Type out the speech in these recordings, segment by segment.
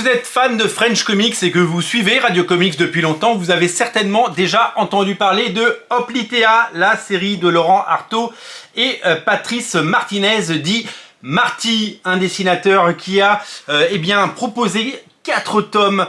vous êtes fan de French Comics et que vous suivez Radio Comics depuis longtemps, vous avez certainement déjà entendu parler de Hoplitea, la série de Laurent Artaud et Patrice Martinez, dit Marty, un dessinateur qui a proposé 4 tomes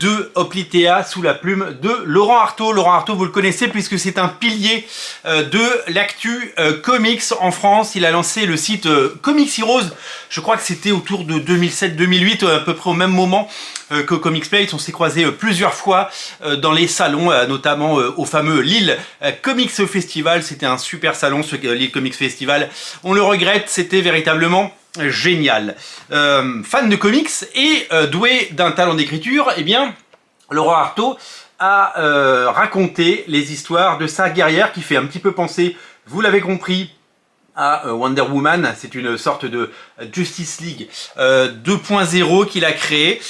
de Hoplitea sous la plume de Laurent Artaud. Laurent Artaud, vous le connaissez puisque c'est un pilier de l'actu comics en France. Il a lancé le site Comics Heroes, je crois que c'était autour de 2007-2008, à peu près au même moment que Comics Place. On s'est croisés plusieurs fois dans les salons, notamment au fameux Lille Comics Festival. C'était un super salon, ce Lille Comics Festival. On le regrette, c'était véritablement génial. Fan de comics et doué d'un talent d'écriture, eh bien, Laurent Artaud a raconté les histoires de sa guerrière qui fait un petit peu penser, vous l'avez compris, à Wonder Woman. C'est une sorte de Justice League 2.0 qu'il a créé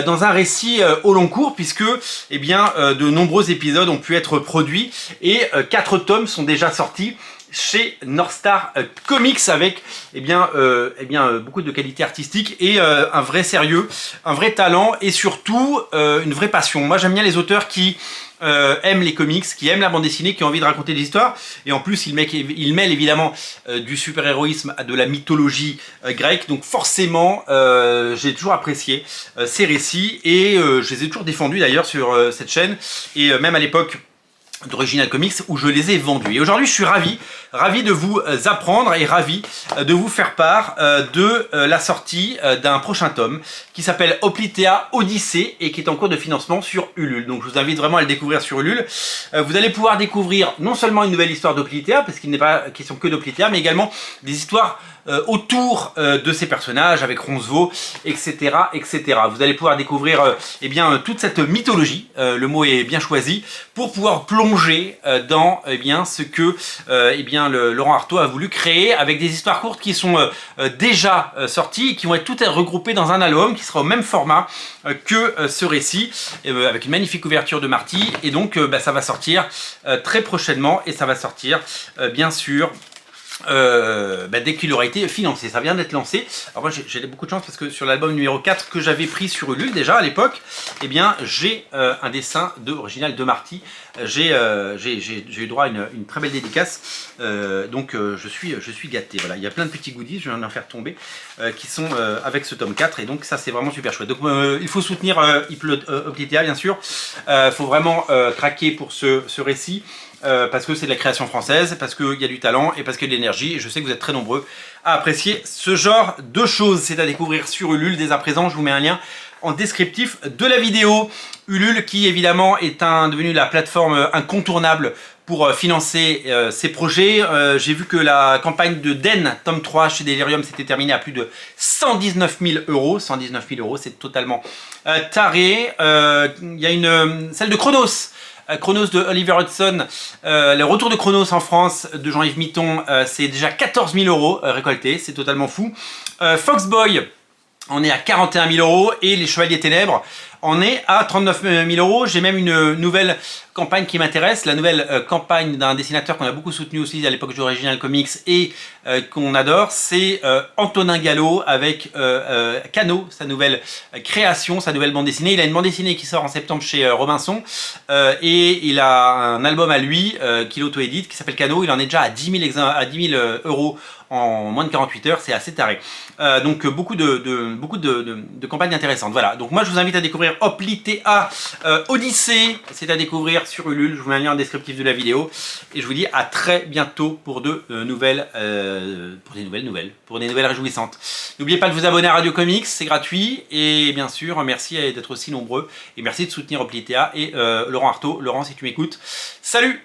dans un récit au long cours, puisque de nombreux épisodes ont pu être produits et 4 tomes sont déjà sortis chez North Star Comics avec beaucoup de qualité artistique et un vrai sérieux, un vrai talent et surtout une vraie passion. Moi j'aime bien les auteurs qui aiment les comics, qui aiment la bande dessinée, qui ont envie de raconter des histoires, et en plus il mêle évidemment du super-héroïsme à de la mythologie grecque, donc forcément j'ai toujours apprécié ces récits et je les ai toujours défendus d'ailleurs sur cette chaîne et même à l'époque d'Original Comics où je les ai vendus. Et aujourd'hui je suis ravi de vous apprendre et ravi de vous faire part de la sortie d'un prochain tome qui s'appelle Hoplitea Odyssée et qui est en cours de financement sur Ulule. Donc je vous invite vraiment à le découvrir sur Ulule. Vous allez pouvoir découvrir non seulement une nouvelle histoire d'Hoplitea, parce qu'il n'est pas question que d'Hoplitea, mais également des histoires autour de ces personnages avec Roncevaux, etc., etc. Vous allez pouvoir découvrir toute cette mythologie, le mot est bien choisi, pour pouvoir plonger dans ce que Laurent Artaud a voulu créer avec des histoires courtes qui sont déjà sorties et qui vont être toutes regroupées dans un album qui sera au même format que ce récit, avec une magnifique couverture de Marty. Et donc ça va sortir très prochainement et ça va sortir bien sûr dès qu'il aura été financé. Ça vient d'être lancé. Alors moi j'ai beaucoup de chance parce que sur l'album numéro 4 que j'avais pris sur Ulule déjà à l'époque, j'ai un dessin original de Marty. J'ai eu droit à une très belle dédicace, donc je suis gâté. Voilà, il y a plein de petits goodies, je viens d'en faire tomber, qui sont avec ce tome 4 et donc ça c'est vraiment super chouette. Donc il faut soutenir Hoplitea bien sûr, il faut vraiment craquer pour ce récit. Parce que c'est de la création française, parce qu'il y a du talent et parce qu'il y a de l'énergie. Et je sais que vous êtes très nombreux à apprécier ce genre de choses. C'est à découvrir sur Ulule dès à présent. Je vous mets un lien en descriptif de la vidéo. Ulule qui évidemment est devenu la plateforme incontournable pour financer ces projets. J'ai vu que la campagne de Den, tome 3 chez Delirium, s'était terminée à plus de 119 000 euros. 119 000 euros, c'est totalement taré. Il y a celle de Chronos. Chronos de Oliver Hudson, le retour de Chronos en France de Jean-Yves Mitton, c'est déjà 14 000 euros récoltés, c'est totalement fou. Foxboy, on est à 41 000 euros et les Chevaliers Ténèbres, on est à 39 000 euros. J'ai même une nouvelle campagne qui m'intéresse, la nouvelle campagne d'un dessinateur qu'on a beaucoup soutenu aussi à l'époque d'Original Comics et qu'on adore, c'est Antonin Gallo avec Cano, sa nouvelle création, sa nouvelle bande dessinée. Il a une bande dessinée qui sort en septembre chez Robinson et il a un album à lui qu'il auto-édite qui s'appelle Cano. Il en est déjà à 10 000 euros en moins de 48 heures, c'est assez taré. Donc beaucoup de campagnes intéressantes. Voilà, donc moi je vous invite à découvrir Hoplitea Odyssée, c'est à découvrir sur Ulule. Je vous mets un lien en descriptif de la vidéo et je vous dis à très bientôt pour des nouvelles réjouissantes. N'oubliez pas de vous abonner à Radio Comics, c'est gratuit et bien sûr merci d'être aussi nombreux et merci de soutenir Hoplitea et Laurent Artaud. Laurent, si tu m'écoutes, salut!